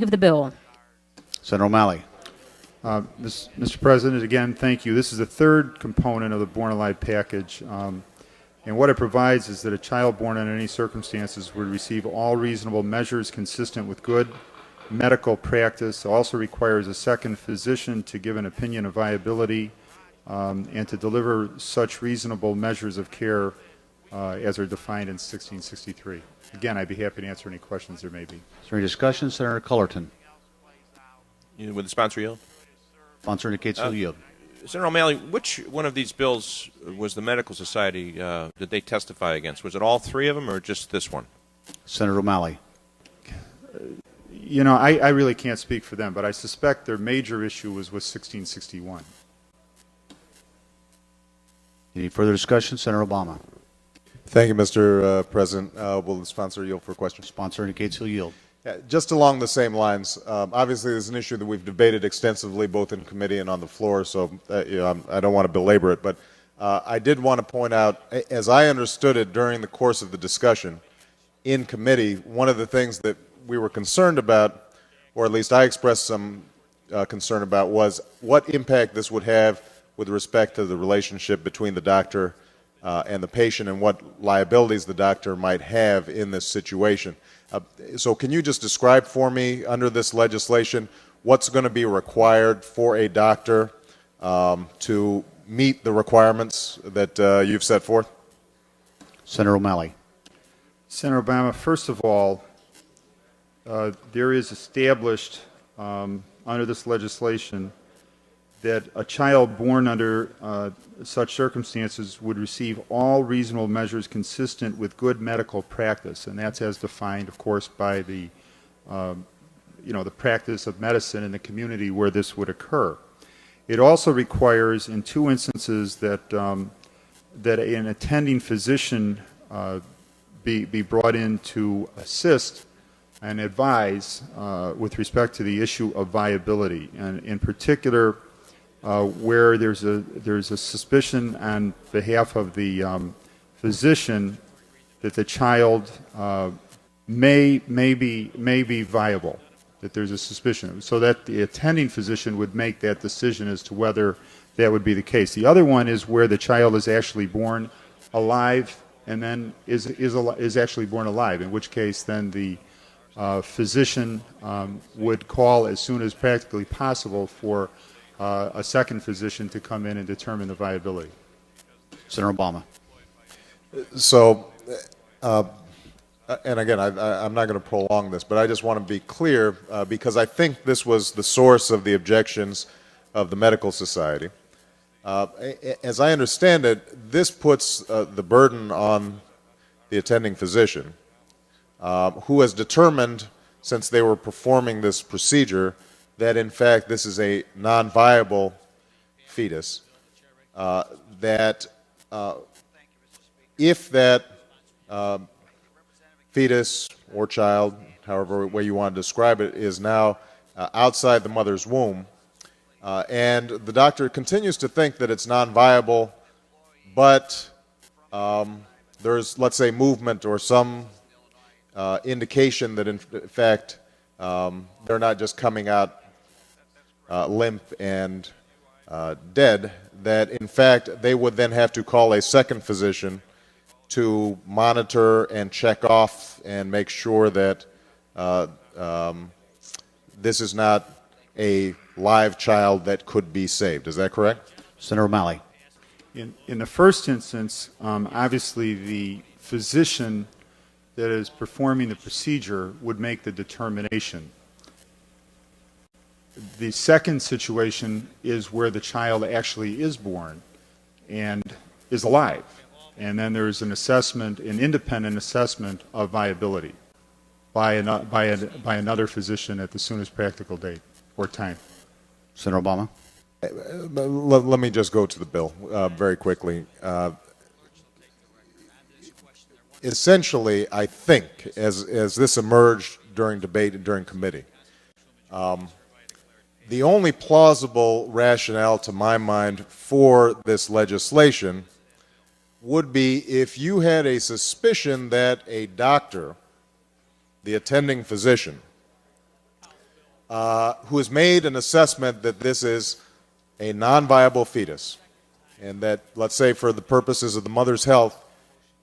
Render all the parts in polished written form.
of the bill. Senator O'Malley. Mr. President, again, thank you. This is the third component of the Born Alive package. And what it provides is that a child born under any circumstances would receive all reasonable measures consistent with good medical practice. It also requires a second physician to give an opinion of viability and to deliver such reasonable measures of care as are defined in 1663. Again, I'd be happy to answer any questions there may be. Is there any discussion? Senator Cullerton. Would the sponsor yield? Sponsor indicates he'll yield. Senator O'Malley, which one of these bills was the Medical Society, did they testify against? Was it all three of them or just this one? Senator O'Malley. You know, I really can't speak for them, but I suspect their major issue was with 1661. Any further discussion? Senator Obama. Thank you, Mr. President. Will the sponsor yield for a question? Sponsor indicates he'll yield. Yeah, just along the same lines, obviously there's an issue that we've debated extensively both in committee and on the floor, so you know, I don't want to belabor it, but I did want to point out, as I understood it during the course of the discussion in committee, one of the things that we were concerned about, or at least I expressed some concern about, was what impact this would have with respect to the relationship between the doctor and the patient and what liabilities the doctor might have in this situation. So can you just describe for me, under this legislation, what's going to be required for a doctor to meet the requirements that you've set forth? Senator O'Malley. Senator Obama, first of all, there is established under this legislation that a child born under such circumstances would receive all reasonable measures consistent with good medical practice, and that's as defined, of course, by the, the practice of medicine in the community where this would occur. It also requires, in two instances, that that an attending physician be brought in to assist and advise with respect to the issue of viability, and in particular, where there's a suspicion on behalf of the physician that the child may be viable, that there's a suspicion, so that the attending physician would make that decision as to whether that would be the case. The other one is where the child is actually born alive and then is actually born alive, in which case then the physician would call as soon as practically possible for a second physician to come in and determine the viability. Senator Obama. So, and again, I'm not going to prolong this, but I just want to be clear because I think this was the source of the objections of the Medical Society. As I understand it, this puts the burden on the attending physician, who has determined, since they were performing this procedure, that in fact this is a non-viable fetus, that if that fetus or child, however way you want to describe it, is now outside the mother's womb, and the doctor continues to think that it's non-viable, but there's, let's say, movement or some indication that in fact they're not just coming out limp and dead, that in fact they would then have to call a second physician to monitor and check off and make sure that this is not a live child that could be saved. Is that correct? Senator O'Malley. In the first instance, obviously the physician that is performing the procedure would make the determination. The second situation is where the child actually is born and is alive, and then there's an assessment, an independent assessment of viability by another physician at the soonest practical date or time. Senator Obama. Let me just go to the bill very quickly. Essentially, I think, as this emerged during debate and during committee, the only plausible rationale to my mind for this legislation would be if you had a suspicion that a doctor, the attending physician, who has made an assessment that this is a non-viable fetus, and that, let's say, for the purposes of the mother's health,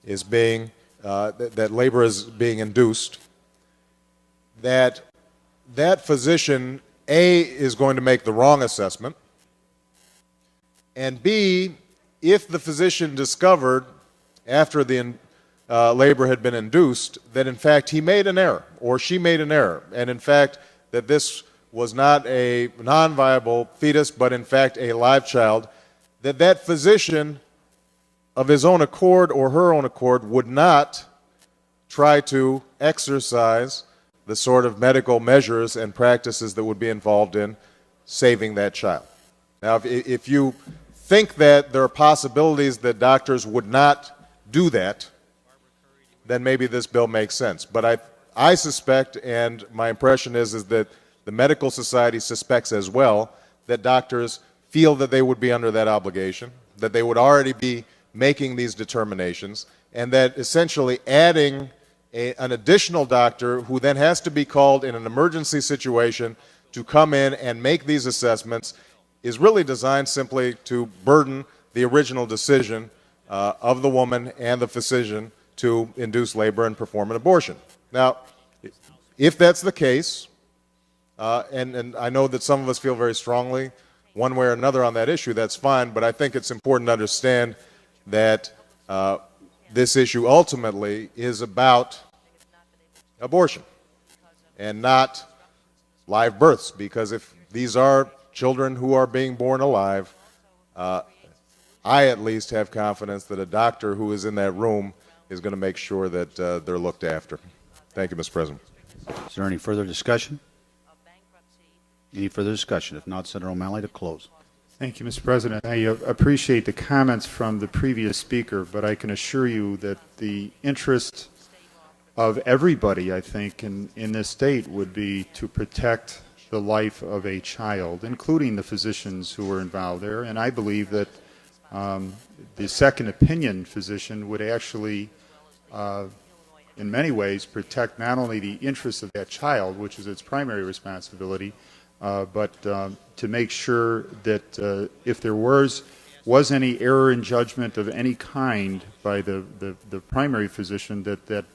is being that labor is being induced, that physician A is going to make the wrong assessment, and B, if the physician discovered after the labor had been induced that in fact he made an error or she made an error, and in fact that this was not a non-viable fetus but in fact a live child, that physician of his own accord or her own accord would not try to exercise the sort of medical measures and practices that would be involved in saving that child. Now, if you think that there are possibilities that doctors would not do that, then maybe this bill makes sense. But I suspect, and my impression is that the medical society suspects as well, that doctors feel that they would be under that obligation, that they would already be making these determinations, and that essentially adding an additional doctor who then has to be called in an emergency situation to come in and make these assessments is really designed simply to burden the original decision of the woman and the physician to induce labor and perform an abortion. Now, if that's the case, and I know that some of us feel very strongly one way or another on that issue, that's fine, but I think it's important to understand that this issue ultimately is about abortion and not live births, because if these are children who are being born alive, I at least have confidence that a doctor who is in that room is going to make sure that they're looked after. Thank you, Mr. President. Is there any further discussion? Any further discussion? If not, Senator O'Malley to close. Thank you, Mr. President. I appreciate the comments from the previous speaker, but I can assure you that the interest of everybody, I think, in this state would be to protect the life of a child, including the physicians who were involved there. And I believe that the second opinion physician would actually, in many ways, protect not only the interests of that child, which is its primary responsibility, but to make sure that if there was any error in judgment of any kind by the primary physician, that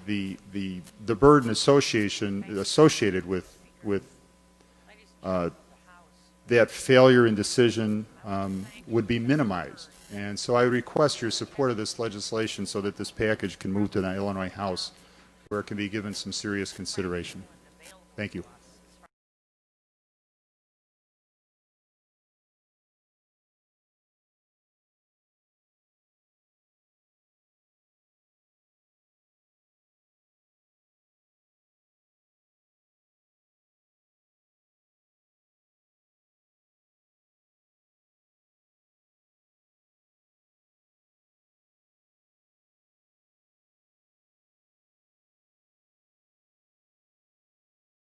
the burden associated with that failure in decision would be minimized. And so I request your support of this legislation so that this package can move to the Illinois House, where it can be given some serious consideration. Thank you.